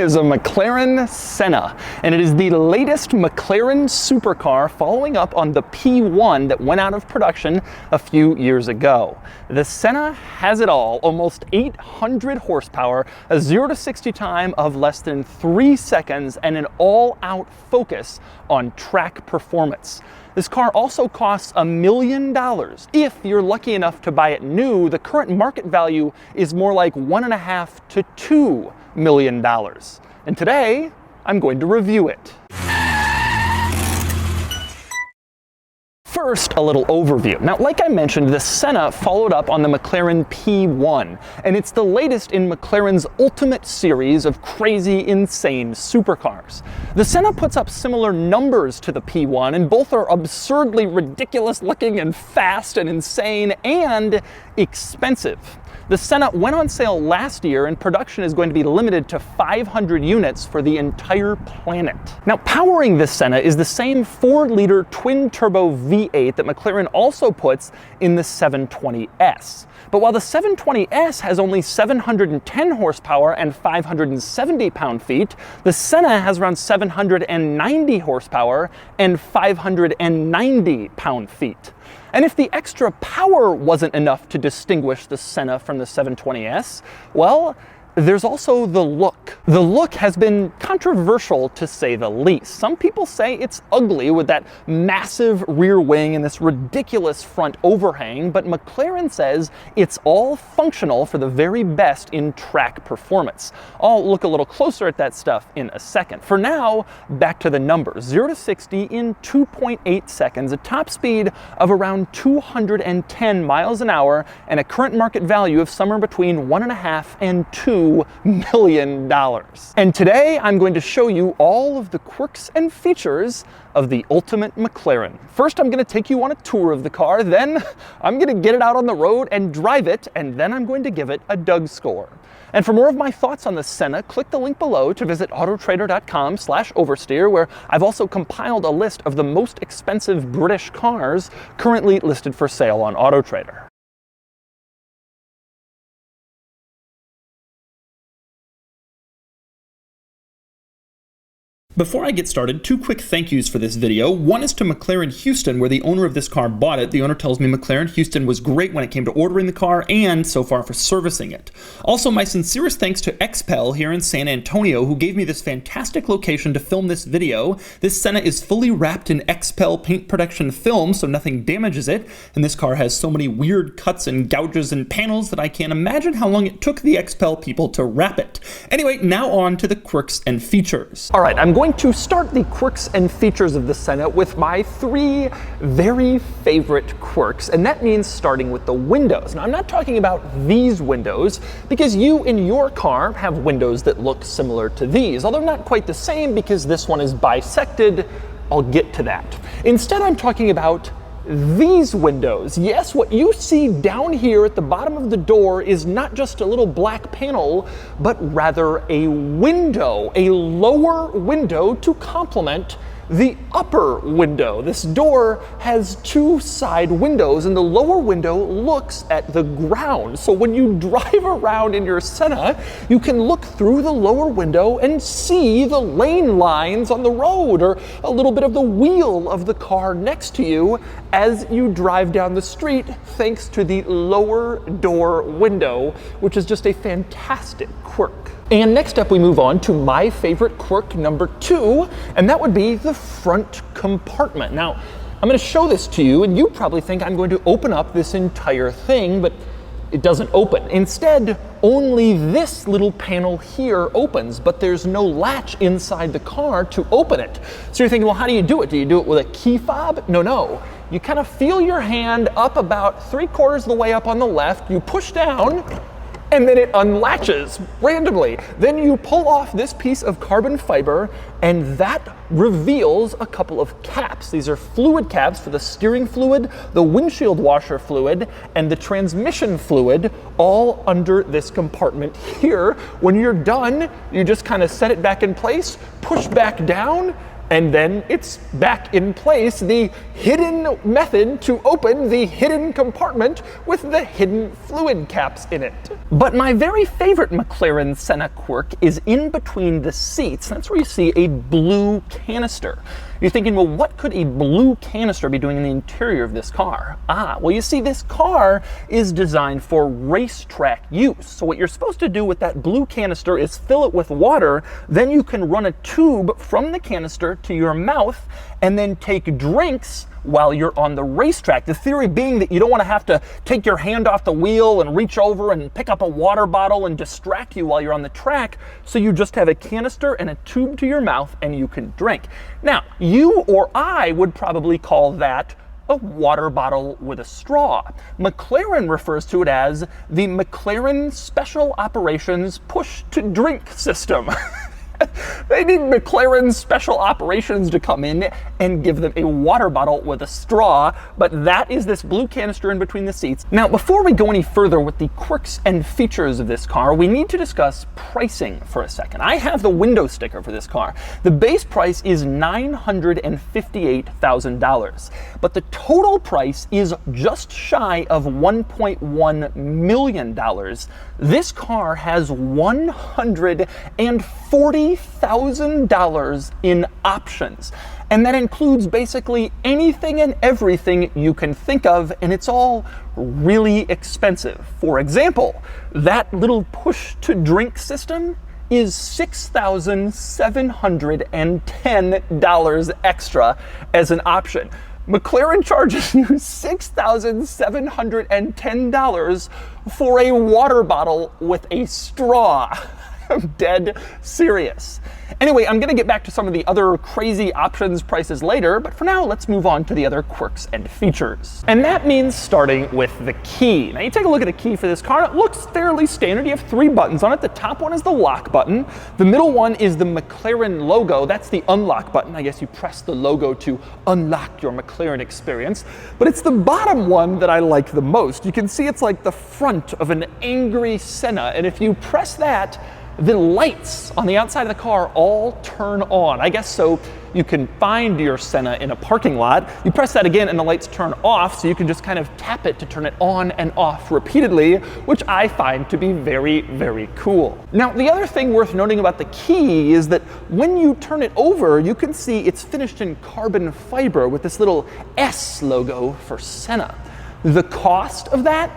is a McLaren Senna, and it is the latest McLaren supercar following up on the P1 that went out of production a few years ago. The Senna has it all, almost 800 horsepower, a 0 to 60 time of less than 3 seconds, and an all-out focus on track performance. This car also costs $1 million. If you're lucky enough to buy it new, the current market value is more like $1.5 to $2 million. And today, I'm going to review it. First, a little overview. Now, like I mentioned, the Senna followed up on the McLaren P1, and it's the latest in McLaren's ultimate series of crazy, insane supercars. The Senna puts up similar numbers to the P1, and both are absurdly ridiculous looking and fast and insane and expensive. The Senna went on sale last year, and production is going to be limited to 500 units for the entire planet. Now, powering this Senna is the same 4-liter twin-turbo V8 that McLaren also puts in the 720S. But while the 720S has only 710 horsepower and 570 pound-feet, the Senna has around 790 horsepower and 590 pound-feet. And if the extra power wasn't enough to distinguish the Senna from the 720S, well, there's also the look. The look has been controversial, to say the least. Some people say it's ugly with that massive rear wing and this ridiculous front overhang, but McLaren says it's all functional for the very best in track performance. I'll look a little closer at that stuff in a second. For now, back to the numbers. 0 to 60 in 2.8 seconds, a top speed of around 210 miles an hour, and a current market value of somewhere between $1.5 and $2 million. And today I'm going to show you all of the quirks and features of the ultimate McLaren. First, I'm going to take you on a tour of the car, then I'm going to get it out on the road and drive it, and then I'm going to give it a Doug score. And for more of my thoughts on the Senna, click the link below to visit autotrader.com/oversteer, where I've also compiled a list of the most expensive British cars currently listed for sale on AutoTrader. Before I get started, 2 quick thank yous for this video. One is to McLaren Houston, where the owner of this car bought it. The owner tells me McLaren Houston was great when it came to ordering the car and so far for servicing it. Also, my sincerest thanks to XPEL here in San Antonio, who gave me this fantastic location to film this video. This Senna is fully wrapped in XPEL paint protection film, so nothing damages it, and this car has so many weird cuts and gouges and panels that I can't imagine how long it took the XPEL people to wrap it. Anyway, now on to the quirks and features. All right, I'm going to start the quirks and features of the Senna with my 3 very favorite quirks, and that means starting with the windows. Now, I'm not talking about these windows, because you in your car have windows that look similar to these, although not quite the same because this one is bisected. I'll get to that. Instead, I'm talking about these windows. Yes, what you see down here at the bottom of the door is not just a little black panel, but rather a window, a lower window to complement the upper window. This door has 2 side windows, and the lower window looks at the ground. So when you drive around in your Senna, you can look through the lower window and see the lane lines on the road, or a little bit of the wheel of the car next to you as you drive down the street, thanks to the lower door window, which is just a fantastic quirk. And next up, we move on to my favorite quirk number 2, and that would be the front compartment. Now, I'm going to show this to you, and you probably think I'm going to open up this entire thing, but it doesn't open. Instead, only this little panel here opens, but there's no latch inside the car to open it. So you're thinking, well, how do you do it? Do you do it with a key fob? No. You kind of feel your hand up about 3/4 of the way up on the left, you push down, and then it unlatches randomly. Then you pull off this piece of carbon fiber, and that reveals a couple of caps. These are fluid caps for the steering fluid, the windshield washer fluid, and the transmission fluid, all under this compartment here. When you're done, you just kind of set it back in place, push back down, and then it's back in place, the hidden method to open the hidden compartment with the hidden fluid caps in it. But my very favorite McLaren Senna quirk is in between the seats. That's where you see a blue canister. You're thinking, well, what could a blue canister be doing in the interior of this car? Well, you see, this car is designed for racetrack use. So what you're supposed to do with that blue canister is fill it with water, then you can run a tube from the canister to your mouth and then take drinks while you're on the racetrack. The theory being that you don't want to have to take your hand off the wheel and reach over and pick up a water bottle and distract you while you're on the track, so you just have a canister and a tube to your mouth and you can drink. Now, you or I would probably call that a water bottle with a straw. McLaren refers to it as the McLaren Special Operations Push-to-Drink System. They need McLaren Special Operations to come in and give them a water bottle with a straw, but that is this blue canister in between the seats. Now, before we go any further with the quirks and features of this car, we need to discuss pricing for a second. I have the window sticker for this car. The base price is $958,000, but the total price is just shy of $1.1 million. This car has $140,000 in options. And that includes basically anything and everything you can think of, and it's all really expensive. For example, that little push-to-drink system is $6,710 extra as an option. McLaren charges you $6,710 for a water bottle with a straw. I'm dead serious. Anyway, I'm gonna get back to some of the other crazy options prices later, but for now, let's move on to the other quirks and features. And that means starting with the key. Now, you take a look at the key for this car, it looks fairly standard. You have 3 buttons on it. The top one is the lock button. The middle one is the McLaren logo. That's the unlock button. I guess you press the logo to unlock your McLaren experience. But it's the bottom one that I like the most. You can see it's like the front of an angry Senna, and if you press that, the lights on the outside of the car all turn on. I guess so you can find your Senna in a parking lot. You press that again and the lights turn off, so you can just kind of tap it to turn it on and off repeatedly, which I find to be very, very cool. Now, the other thing worth noting about the key is that when you turn it over, you can see it's finished in carbon fiber with this little S logo for Senna. The cost of that?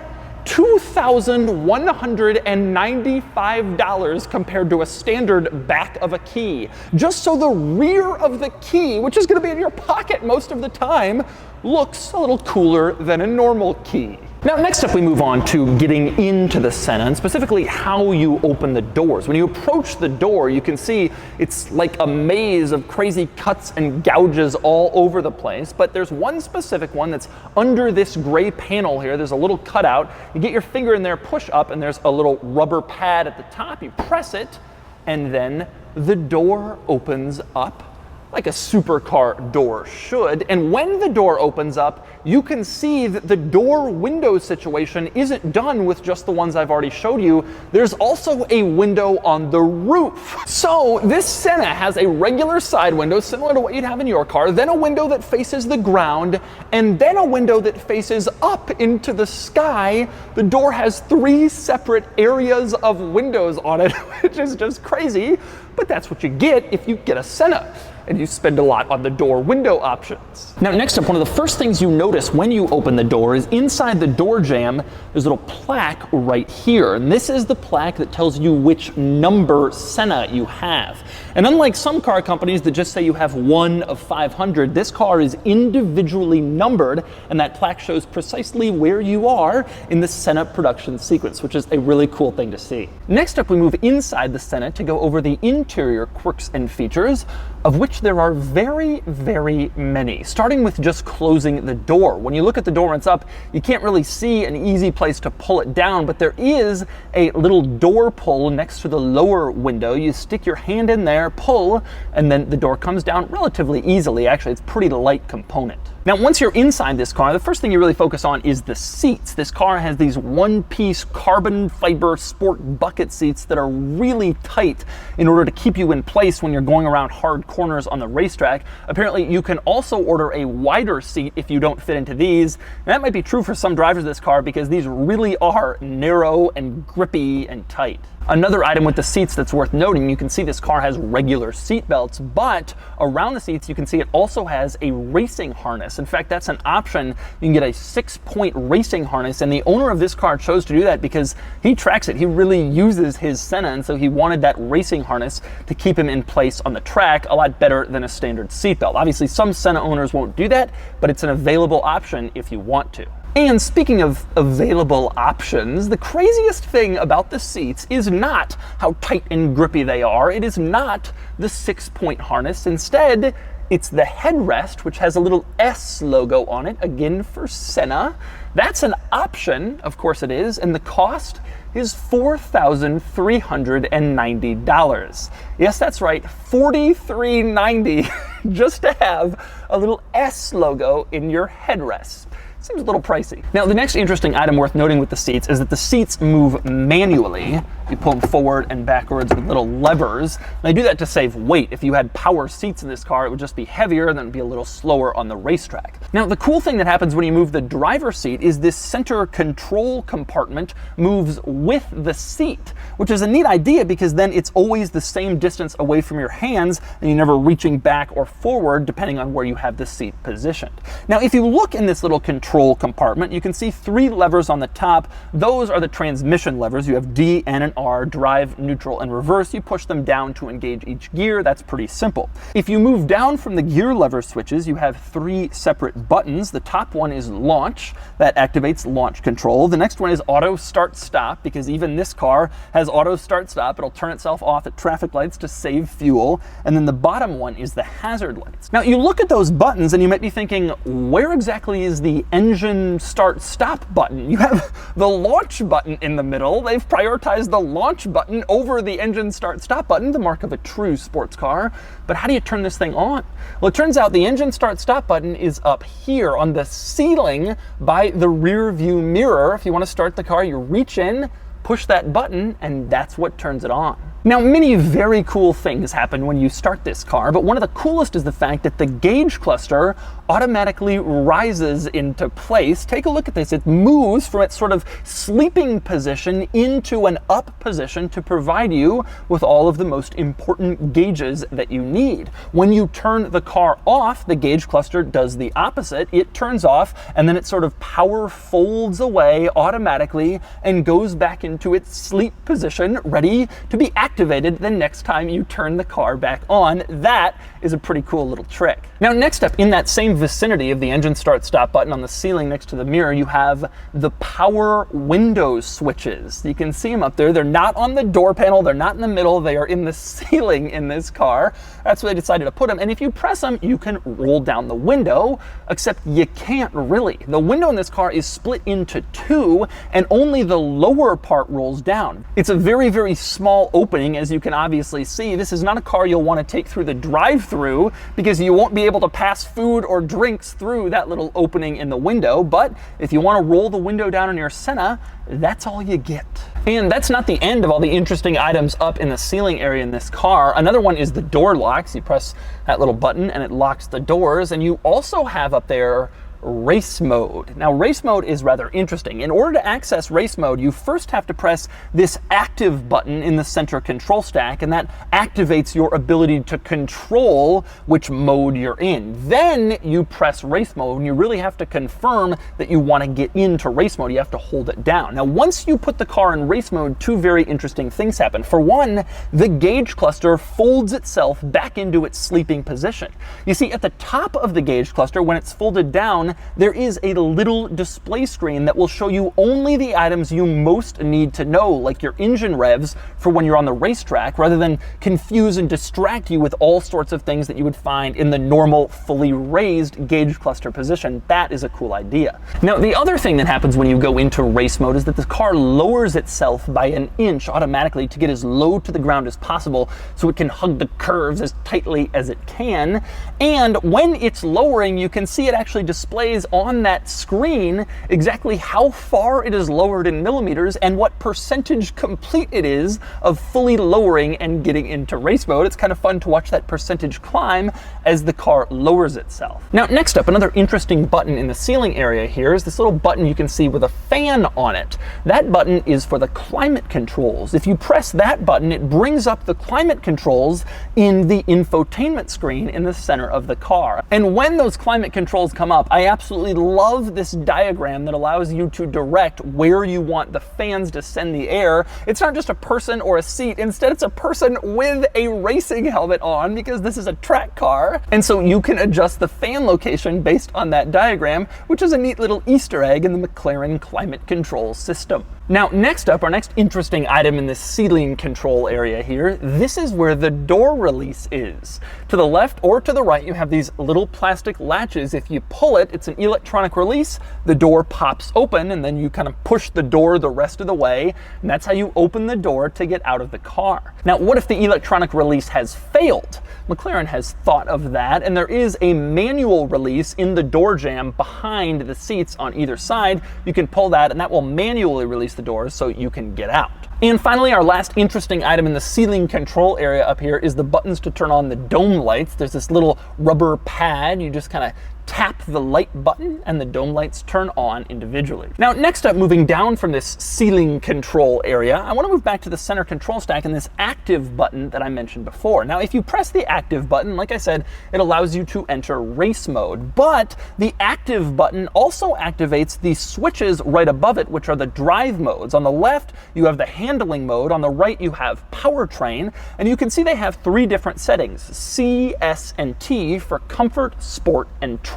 $2,195 compared to a standard back of a key. Just so the rear of the key, which is going to be in your pocket most of the time, looks a little cooler than a normal key. Now, next up we move on to getting into the Senna, and specifically how you open the doors. When you approach the door, you can see it's like a maze of crazy cuts and gouges all over the place, but there's one specific one that's under this gray panel here. There's a little cutout. You get your finger in there, push up, and there's a little rubber pad at the top. You press it, and then the door opens up like a supercar door should. And when the door opens up, you can see that the door window situation isn't done with just the ones I've already showed you. There's also a window on the roof. So this Senna has a regular side window similar to what you'd have in your car, then a window that faces the ground, and then a window that faces up into the sky. The door has 3 separate areas of windows on it, which is just crazy, but that's what you get if you get a Senna, and you spend a lot on the door window options. Now, next up, one of the first things you notice when you open the door is inside the door jamb, there's a little plaque right here. And this is the plaque that tells you which number Senna you have. And unlike some car companies that just say you have 1 of 500, this car is individually numbered, and that plaque shows precisely where you are in the Senna production sequence, which is a really cool thing to see. Next up, we move inside the Senna to go over the interior quirks and features, of which there are very, very many, starting with just closing the door. When you look at the door when it's up, you can't really see an easy place to pull it down, but there is a little door pull next to the lower window. You stick your hand in there, pull, and then the door comes down relatively easily. Actually, it's a pretty light component. Now, once you're inside this car, the first thing you really focus on is the seats. This car has these one-piece carbon fiber sport bucket seats that are really tight in order to keep you in place when you're going around hard corners on the racetrack. Apparently, you can also order a wider seat if you don't fit into these. And that might be true for some drivers of this car because these really are narrow and grippy and tight. Another item with the seats that's worth noting, you can see this car has regular seat belts, but around the seats you can see it also has a racing harness. In fact, that's an option. You can get a 6-point racing harness, and the owner of this car chose to do that because he tracks it. He really uses his Senna, and so he wanted that racing harness to keep him in place on the track a lot better than a standard seat belt. Obviously, some Senna owners won't do that, but it's an available option if you want to. And speaking of available options, the craziest thing about the seats is not how tight and grippy they are. It is not the 6-point harness. Instead, it's the headrest, which has a little S logo on it, again for Senna. That's an option, of course it is, and the cost is $4,390. Yes, that's right, $43.90 just to have a little S logo in your headrest. Seems a little pricey. Now, the next interesting item worth noting with the seats is that the seats move manually. You pull them forward and backwards with little levers. They do that to save weight. If you had power seats in this car, it would just be heavier and then be a little slower on the racetrack. Now, the cool thing that happens when you move the driver's seat is this center control compartment moves with the seat, which is a neat idea because then it's always the same distance away from your hands and you're never reaching back or forward depending on where you have the seat positioned. Now, if you look in this little control compartment, you can see 3 levers on the top. Those are the transmission levers. You have D, N, and R, drive, neutral, and reverse. You push them down to engage each gear. That's pretty simple. If you move down from the gear lever switches, you have 3 separate buttons. The top one is launch. That activates launch control. The next one is auto start stop, because even this car has auto start stop. It'll turn itself off at traffic lights to save fuel. And then the bottom one is the hazard lights. Now, you look at those buttons and you might be thinking, where exactly is the engine start stop button? You have the launch button in the middle. They've prioritized the launch button over the engine start stop button, the mark of a true sports car. But how do you turn this thing on? Well, it turns out the engine start stop button is up here on the ceiling by the rear view mirror. If you want to start the car, you reach in, push that button, and that's what turns it on. Now, many very cool things happen when you start this car, but one of the coolest is the fact that the gauge cluster automatically rises into place. Take a look at this. It moves from its sort of sleeping position into an up position to provide you with all of the most important gauges that you need. When you turn the car off, the gauge cluster does the opposite. It turns off, and then it sort of power folds away automatically and goes back into its sleep position, ready to be activated the next time you turn the car back on. That is a pretty cool little trick. Now, next up, in that same vicinity of the engine start stop button on the ceiling next to the mirror, you have the power window switches. You can see them up there. They're not on the door panel. They're not in the middle. They are in the ceiling in this car. That's where they decided to put them. And if you press them, you can roll down the window, except you can't really. The window in this car is split into 2, and only the lower part rolls down. It's a very, very small opening. As you can obviously see, this is not a car you'll want to take through the drive-through because you won't be able to pass food or drinks through that little opening in the window. But if you want to roll the window down on your Senna, that's all you get. And that's not the end of all the interesting items up in the ceiling area in this car. Another one is the door locks. You press that little button and it locks the doors. And you also have up there race mode. Now, race mode is rather interesting. In order to access race mode, you first have to press this active button in the center control stack, and that activates your ability to control which mode you're in. Then you press race mode, and you really have to confirm that you want to get into race mode. You have to hold it down. Now, once you put the car in race mode, 2 very interesting things happen. For one, the gauge cluster folds itself back into its sleeping position. You see, at the top of the gauge cluster, when it's folded down, McLaren, there is a little display screen that will show you only the items you most need to know, like your engine revs for when you're on the racetrack, rather than confuse and distract you with all sorts of things that you would find in the normal, fully raised gauge cluster position. That is a cool idea. Now, the other thing that happens when you go into race mode is that the car lowers itself by an inch automatically to get as low to the ground as possible so it can hug the curves as tightly as it can. And when it's lowering, you can see it actually displays on that screen exactly how far it is lowered in millimeters and what percentage complete it is of fully lowering and getting into race mode. It's kind of fun to watch that percentage climb as the car lowers itself. Now, next up, another interesting button in the ceiling area here is this little button you can see with a fan on it. That button is for the climate controls. If you press that button, it brings up the climate controls in the infotainment screen in the center of the car. And when those climate controls come up, I absolutely love this diagram that allows you to direct where you want the fans to send the air. It's not just a person or a seat. Instead, it's a person with a racing helmet on, because this is a track car. And so you can adjust the fan location based on that diagram, which is a neat little Easter egg in the McLaren climate control system. Now, next up, our next interesting item in this ceiling control area here, this is where the door release is. To the left or to the right, you have these little plastic latches. If you pull it, it's an electronic release, the door pops open, and then you kind of push the door the rest of the way, and that's how you open the door to get out of the car. Now, what if the electronic release has failed? McLaren has thought of that, and there is a manual release in the door jamb behind the seats on either side. You can pull that, and that will manually release the doors so you can get out. And finally, our last interesting item in the ceiling control area up here is the buttons to turn on the dome lights. There's this little rubber pad. You just kind of tap the light button and the dome lights turn on individually. Now, next up, moving down from this ceiling control area, I want to move back to the center control stack and this active button that I mentioned before. Now, if you press the active button, like I said, it allows you to enter race mode, but the active button also activates the switches right above it, which are the drive modes. On the left, you have the handling mode. On the right, you have powertrain, and you can see they have three different settings: C, S, and T for comfort, sport, and track.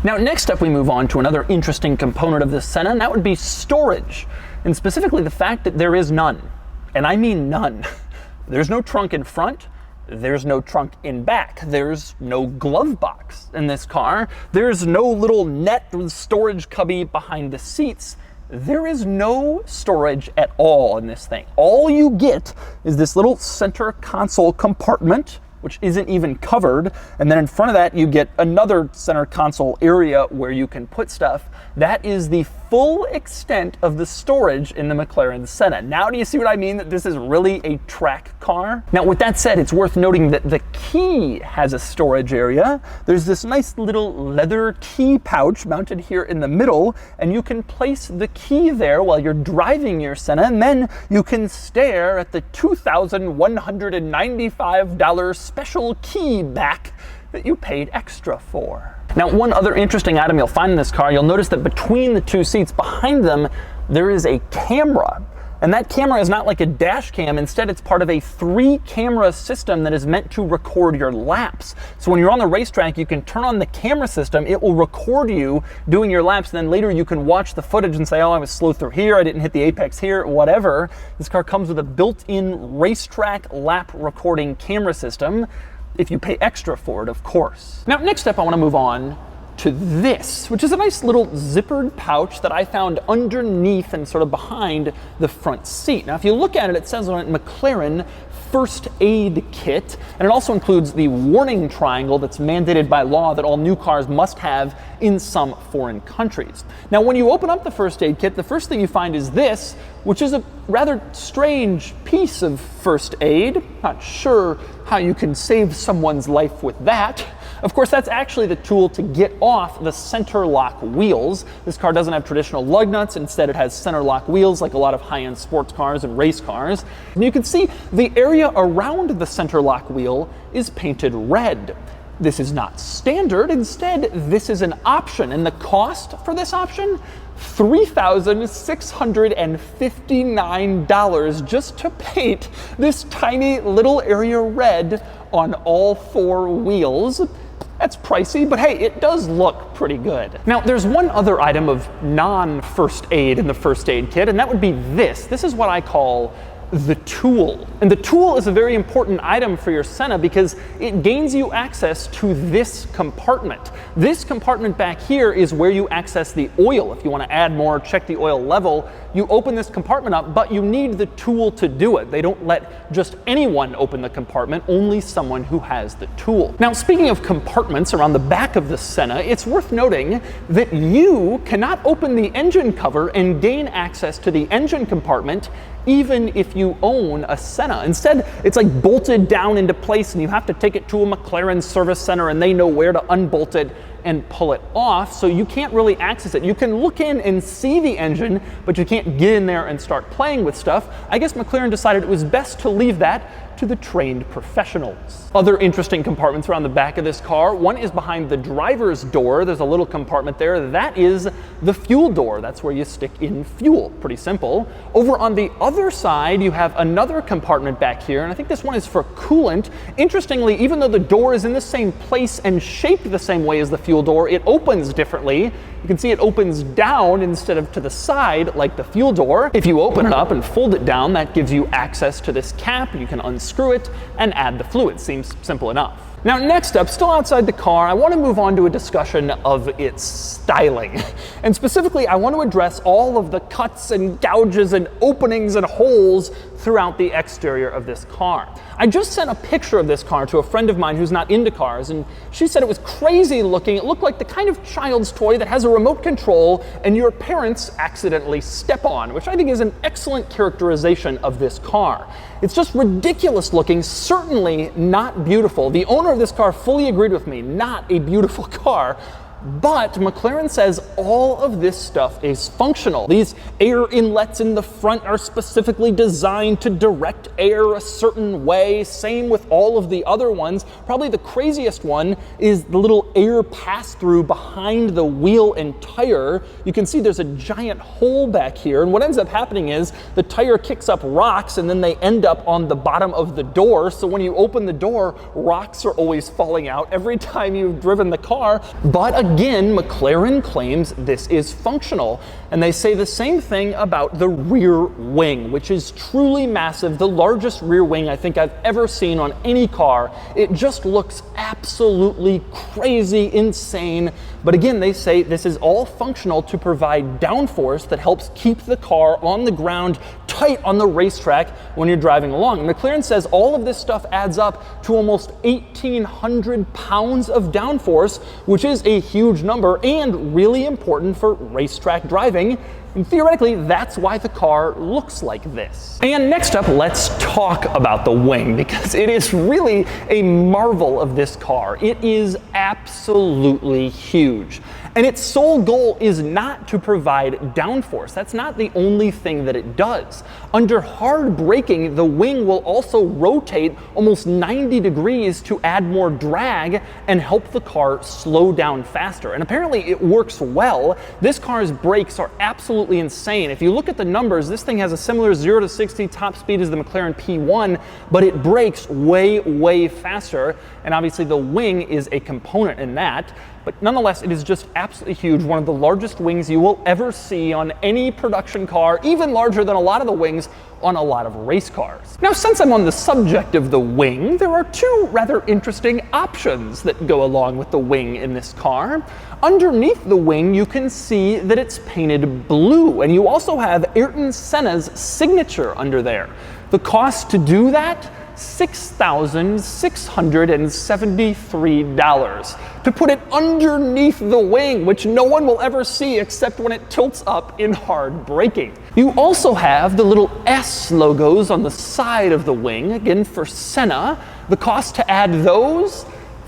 Now, next up, we move on to another interesting component of this Senna, and that would be storage, and specifically the fact that there is none. And I mean none. There's no trunk in front. There's no trunk in back. There's no glove box in this car. There's no little net storage cubby behind the seats. There is no storage at all in this thing. All you get is this little center console compartment, which isn't even covered, and then in front of that you get another center console area where you can put stuff. That is the full extent of the storage in the McLaren Senna. Now, do you see what I mean, that this is really a track car? Now, with that said, it's worth noting that the key has a storage area. There's this nice little leather key pouch mounted here in the middle, and you can place the key there while you're driving your Senna, and then you can stare at the $2,195 special key back that you paid extra for. Now, one other interesting item you'll find in this car, you'll notice that between the two seats behind them, there is a camera. And that camera is not like a dash cam. Instead, it's part of a 3-camera system that is meant to record your laps. So when you're on the racetrack, you can turn on the camera system. It will record you doing your laps. And then later you can watch the footage and say, oh, I was slow through here. I didn't hit the apex here, whatever. This car comes with a built-in racetrack lap recording camera system, if you pay extra for it, of course. Now, next up, I want to move on to this, which is a nice little zippered pouch that I found underneath and sort of behind the front seat. Now, if you look at it, it says on it McLaren First Aid Kit, and it also includes the warning triangle that's mandated by law that all new cars must have in some foreign countries. Now, when you open up the First Aid Kit, the first thing you find is this, which is a rather strange piece of first aid. Not sure how you can save someone's life with that. Of course, that's actually the tool to get off the center lock wheels. This car doesn't have traditional lug nuts. Instead, it has center lock wheels like a lot of high-end sports cars and race cars. And you can see the area around the center lock wheel is painted red. This is not standard. Instead, this is an option. And the cost for this option? $3,659 just to paint this tiny little area red on all 4 wheels. That's pricey, but hey, it does look pretty good. Now, there's one other item of non-first aid in the first aid kit, and that would be this. This is what I call the tool. And the tool is a very important item for your Senna because it gains you access to this compartment. This compartment back here is where you access the oil. If you want to add more, check the oil level, you open this compartment up, but you need the tool to do it. They don't let just anyone open the compartment, only someone who has the tool. Now, speaking of compartments around the back of the Senna, it's worth noting that you cannot open the engine cover and gain access to the engine compartment even if you own a Senna. Instead, it's like bolted down into place and you have to take it to a McLaren service center and they know where to unbolt it and pull it off, so you can't really access it. You can look in and see the engine, but you can't get in there and start playing with stuff. I guess McLaren decided it was best to leave that to the trained professionals. Other interesting compartments around the back of this car. One is behind the driver's door. There's a little compartment there. That is the fuel door. That's where you stick in fuel. Pretty simple. Over on the other side, you have another compartment back here, and I think this one is for coolant. Interestingly, even though the door is in the same place and shaped the same way as the fuel door, it opens differently. You can see it opens down instead of to the side like the fuel door. If you open it up and fold it down, that gives you access to this cap. You can unscrew it and add the fluid. Seems simple enough. Now, next up, still outside the car, I want to move on to a discussion of its styling. And specifically, I want to address all of the cuts and gouges and openings and holes throughout the exterior of this car. I just sent a picture of this car to a friend of mine who's not into cars, and she said it was crazy looking. It looked like the kind of child's toy that has a remote control and your parents accidentally step on, which I think is an excellent characterization of this car. It's just ridiculous looking, certainly not beautiful. The owner of this car fully agreed with me, not a beautiful car. But McLaren says all of this stuff is functional. These air inlets in the front are specifically designed to direct air a certain way. Same with all of the other ones. Probably the craziest one is the little air pass-through behind the wheel and tire. You can see there's a giant hole back here, and what ends up happening is the tire kicks up rocks and then they end up on the bottom of the door. So when you open the door, rocks are always falling out every time you've driven the car. But again, McLaren claims this is functional, and they say the same thing about the rear wing, which is truly massive, the largest rear wing I think I've ever seen on any car. It just looks absolutely crazy, insane, but again, they say this is all functional to provide downforce that helps keep the car on the ground tight on the racetrack when you're driving along. And McLaren says all of this stuff adds up to almost 1,800 pounds of downforce, which is a huge number and really important for racetrack driving. And theoretically, that's why the car looks like this. And next up, let's talk about the wing, because it is really a marvel of this car. It is absolutely huge. And its sole goal is not to provide downforce. That's not the only thing that it does. Under hard braking, the wing will also rotate almost 90 degrees to add more drag and help the car slow down faster. And apparently it works well. This car's brakes are absolutely insane. If you look at the numbers, this thing has a similar 0 to 60 top speed as the McLaren P1, but it brakes way, way faster. And obviously the wing is a component in that. But nonetheless, it is just absolutely huge. One of the largest wings you will ever see on any production car, even larger than a lot of the wings on a lot of race cars. Now, since I'm on the subject of the wing, there are two rather interesting options that go along with the wing in this car. Underneath the wing, you can see that it's painted blue, and you also have Ayrton Senna's signature under there. The cost to do that? $6,673 to put it underneath the wing, which no one will ever see except when it tilts up in hard braking. You also have the little S logos on the side of the wing, again for Senna. The cost to add those?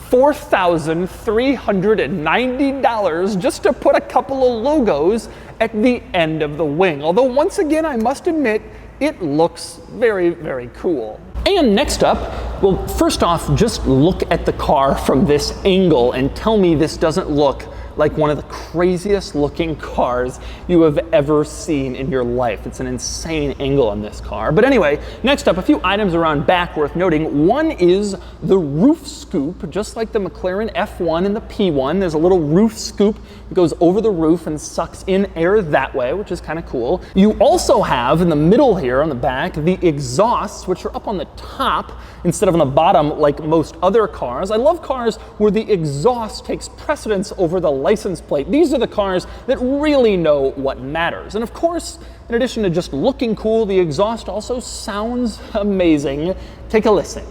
$4,390 just to put a couple of logos at the end of the wing. Although once again, I must admit, it looks very, very cool. And next up, well, first off, just look at the car from this angle and tell me this doesn't look like one of the craziest looking cars you have ever seen in your life. It's an insane angle on this car. But anyway, next up, a few items around back worth noting. One is the roof scoop. Just like the McLaren F1 and the P1, there's a little roof scoop that goes over the roof and sucks in air that way, which is kind of cool. You also have in the middle here on the back the exhausts, which are up on the top instead of on the bottom like most other cars. I love cars where the exhaust takes precedence over the license plate. These are the cars that really know what matters. And of course, in addition to just looking cool, the exhaust also sounds amazing. Take a listen.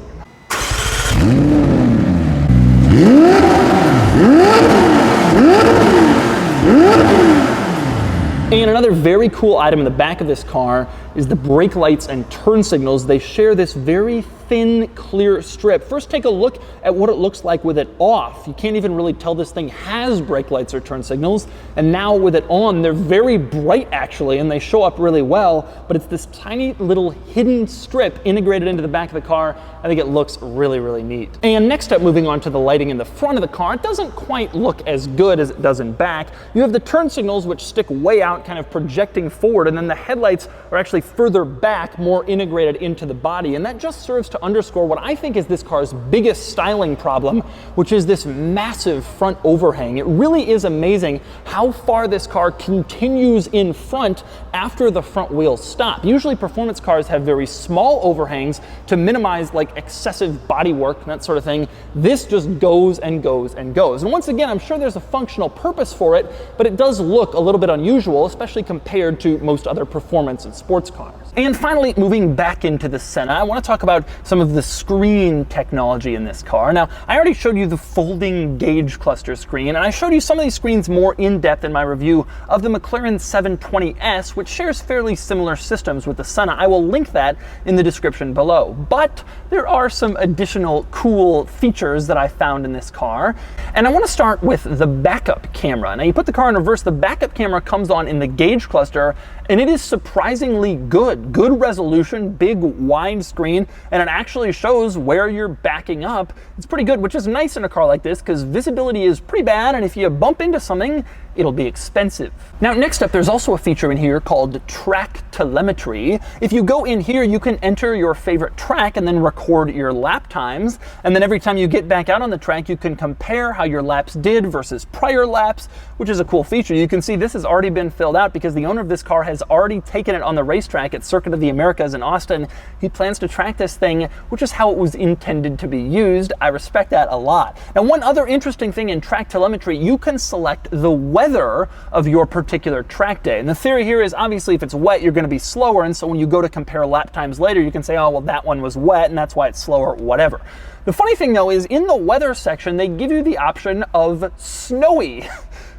And another very cool item in the back of this car is the brake lights and turn signals. They share this very thin, clear strip. First, take a look at what it looks like with it off. You can't even really tell this thing has brake lights or turn signals. And now with it on, they're very bright actually, and they show up really well, but it's this tiny little hidden strip integrated into the back of the car. I think it looks really, really neat. And next up, moving on to the lighting in the front of the car, it doesn't quite look as good as it does in back. You have the turn signals, which stick way out, kind of projecting forward, and then the headlights are actually further back, more integrated into the body. And that just serves to underscore what I think is this car's biggest styling problem, which is this massive front overhang. It really is amazing how far this car continues in front after the front wheels stop. Usually performance cars have very small overhangs to minimize like excessive body work and that sort of thing. This just goes and goes and goes. And once again, I'm sure there's a functional purpose for it, but it does look a little bit unusual, especially compared to most other performance and sports cars. And finally, moving back into the Senna, I want to talk about some of the screen technology in this car. Now, I already showed you the folding gauge cluster screen, and I showed you some of these screens more in depth in my review of the McLaren 720S, which shares fairly similar systems with the Senna. I will link that in the description below. But there are some additional cool features that I found in this car. And I want to start with the backup camera. Now, you put the car in reverse, the backup camera comes on in the gauge cluster, and it is surprisingly good. Good resolution, big wide screen, and it actually shows where you're backing up. It's pretty good, which is nice in a car like this because visibility is pretty bad, and if you bump into something, it'll be expensive. Now, next up, there's also a feature in here called track telemetry. If you go in here, you can enter your favorite track and then record your lap times. And then every time you get back out on the track, you can compare how your laps did versus prior laps, which is a cool feature. You can see this has already been filled out because the owner of this car has already taken it on the racetrack at Circuit of the Americas in Austin. He plans to track this thing, which is how it was intended to be used. I respect that a lot. Now, one other interesting thing in track telemetry, you can select the weather of your particular track day. And the theory here is obviously if it's wet, you're going to be slower. And so when you go to compare lap times later, you can say, oh, well, that one was wet and that's why it's slower, whatever. The funny thing though is in the weather section, they give you the option of snowy.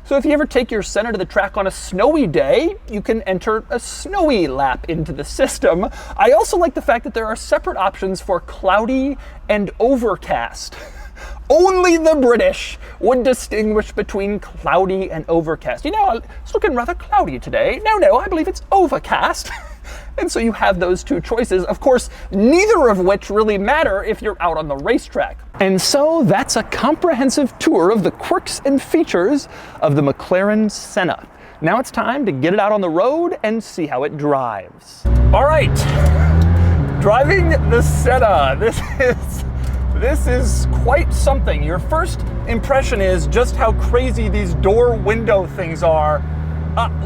So if you ever take your Senna to the track on a snowy day, you can enter a snowy lap into the system. I also like the fact that there are separate options for cloudy and overcast. Only the British would distinguish between cloudy and overcast. You know, it's looking rather cloudy today. No, I believe it's overcast. And so you have those two choices, of course, neither of which really matter if you're out on the racetrack. And so that's a comprehensive tour of the quirks and features of the McLaren Senna. Now it's time to get it out on the road and see how it drives. All right, driving the Senna. This is quite something. Your first impression is just how crazy these door window things are.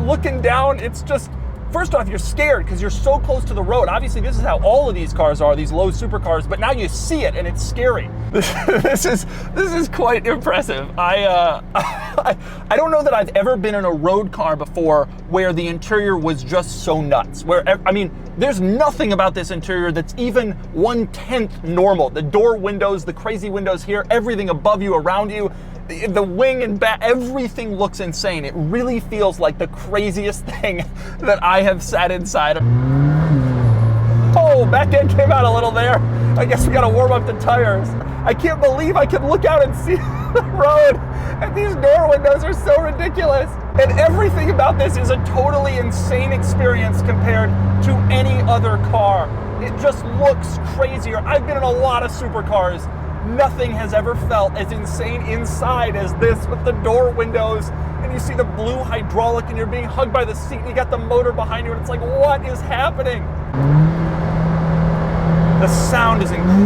Looking down, it's just, first off, you're scared because you're so close to the road. Obviously, this is how all of these cars are, these low supercars, but now you see it and it's scary. This is quite impressive. I don't know that I've ever been in a road car before where the interior was just so nuts. I mean, there's nothing about this interior that's even 1/10 normal. The door windows, the crazy windows here, everything above you, around you, the wing and back, everything looks insane. It really feels like the craziest thing that I have sat inside of. Oh, back end came out a little there. I guess we gotta warm up the tires. I can't believe I can look out and see the road, and these door windows are so ridiculous. And everything about this is a totally insane experience compared to any other car. It just looks crazier. I've been in a lot of supercars. Nothing has ever felt as insane inside as this, with the door windows, and you see the blue hydraulic, and you're being hugged by the seat, and you got the motor behind you, and it's like, what is happening? The sound is incredible.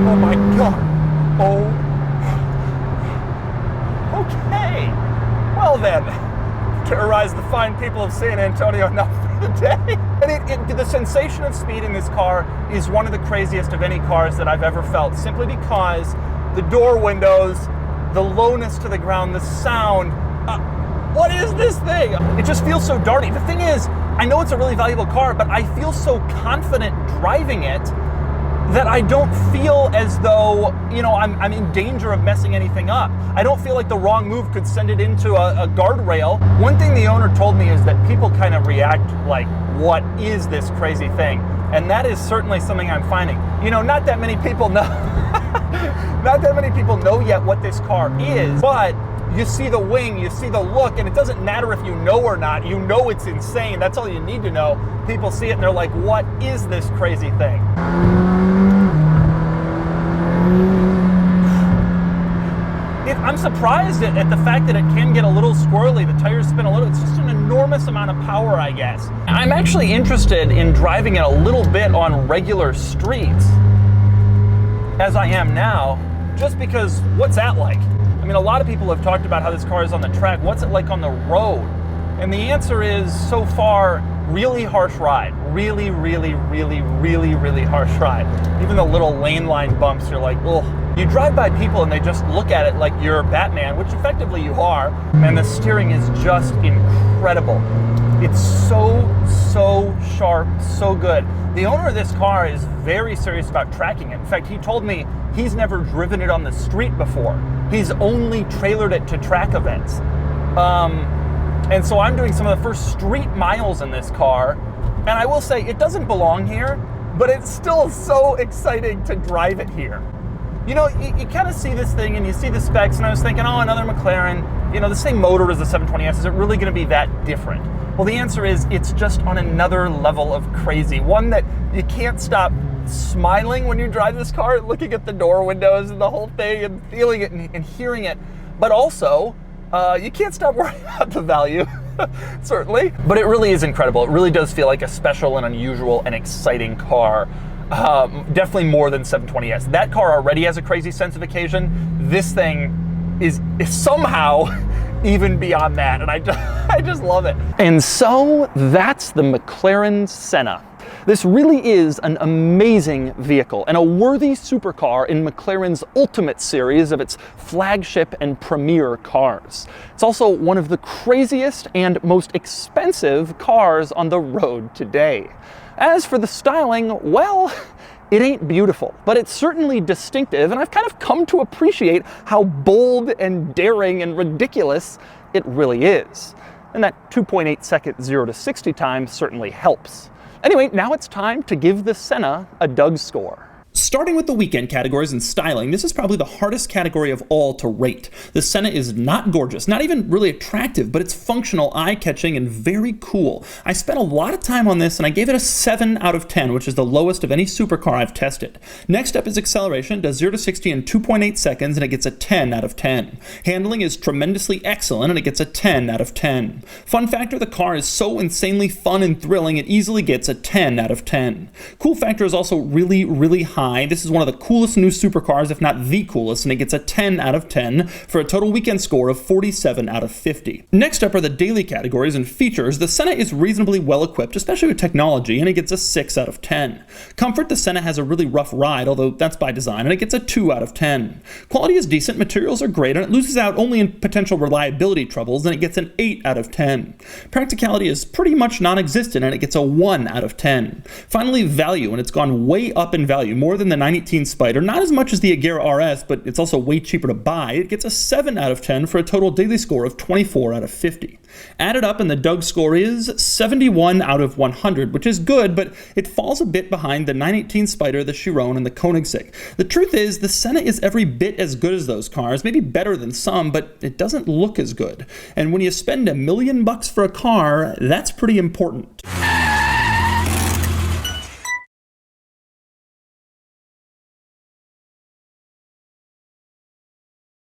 Oh my God. Oh. Okay. Well then, terrorize the fine people of San Antonio enough for the day. And the sensation of speed in this car is one of the craziest of any cars that I've ever felt, simply because the door windows, the lowness to the ground, the sound. What is this thing? It just feels so darty. The thing is, I know it's a really valuable car, but I feel so confident driving it that I don't feel as though, you know, I'm in danger of messing anything up. I don't feel like the wrong move could send it into a guardrail. One thing the owner told me is that people kind of react like, what is this crazy thing? And that is certainly something I'm finding. You know, not that many people know, not that many people know yet what this car is, but you see the wing, you see the look, and it doesn't matter if you know or not, you know it's insane. That's all you need to know. People see it and they're like, what is this crazy thing? I'm surprised at the fact that it can get a little squirrely. The tires spin a little. It's just an enormous amount of power, I guess. I'm actually interested in driving it a little bit on regular streets, as I am now, just because what's that like? I mean, a lot of people have talked about how this car is on the track. What's it like on the road? And the answer is, so far, really harsh ride. Really, really, really, really, really harsh ride. Even the little lane line bumps, you're like, ugh. You drive by people and they just look at it like you're Batman, which effectively you are, and the steering is just incredible. It's so sharp, so good. The owner of this car is very serious about tracking it. In fact, he told me he's never driven it on the street before. He's only trailered it to track events. And so I'm doing some of the first street miles in this car, and I will say it doesn't belong here, but it's still so exciting to drive it here. You know, you kind of see this thing and you see the specs, and I was thinking, oh, another McLaren, you know, the same motor as the 720S, is it really going to be that different? Well, the answer is it's just on another level of crazy, one that you can't stop smiling when you drive this car, looking at the door windows and the whole thing and feeling it and hearing it, but also you can't stop worrying about the value, certainly. But it really is incredible. It really does feel like a special and unusual and exciting car. Definitely more than 720S. That car already has a crazy sense of occasion. This thing is somehow even beyond that, and I just love it. And so that's the McLaren Senna. This really is an amazing vehicle and a worthy supercar in McLaren's Ultimate series of its flagship and premier cars. It's also one of the craziest and most expensive cars on the road today. As for the styling, well, it ain't beautiful, but it's certainly distinctive, and I've kind of come to appreciate how bold and daring and ridiculous it really is. And that 2.8 second 0 to 60 time certainly helps. Anyway, now it's time to give the Senna a Doug score. Starting with the weekend categories and styling, this is probably the hardest category of all to rate. The Senna is not gorgeous, not even really attractive, but it's functional, eye-catching, and very cool. I spent a lot of time on this and I gave it a 7 out of 10, which is the lowest of any supercar I've tested. Next up is acceleration. It does 0 to 60 in 2.8 seconds and it gets a 10 out of 10. Handling is tremendously excellent and it gets a 10 out of 10. Fun factor, the car is so insanely fun and thrilling it easily gets a 10 out of 10. Cool factor is also really, really high. This is one of the coolest new supercars, if not the coolest, and it gets a 10 out of 10 for a total weekend score of 47 out of 50. Next up are the daily categories and features. The Senna is reasonably well equipped, especially with technology, and it gets a 6 out of 10. Comfort, the Senna has a really rough ride, although that's by design, and it gets a 2 out of 10. Quality is decent, materials are great, and it loses out only in potential reliability troubles, and it gets an 8 out of 10. Practicality is pretty much non-existent, and it gets a 1 out of 10. Finally, value, and it's gone way up in value, more than the 918 Spider, not as much as the Agera RS, but it's also way cheaper to buy. It gets a 7 out of 10 for a total daily score of 24 out of 50. Added up, and the Doug score is 71 out of 100, which is good, but it falls a bit behind the 918 Spider, the Chiron, and the Koenigsegg. The truth is, the Senna is every bit as good as those cars, maybe better than some, but it doesn't look as good. And when you spend $1 million for a car, that's pretty important.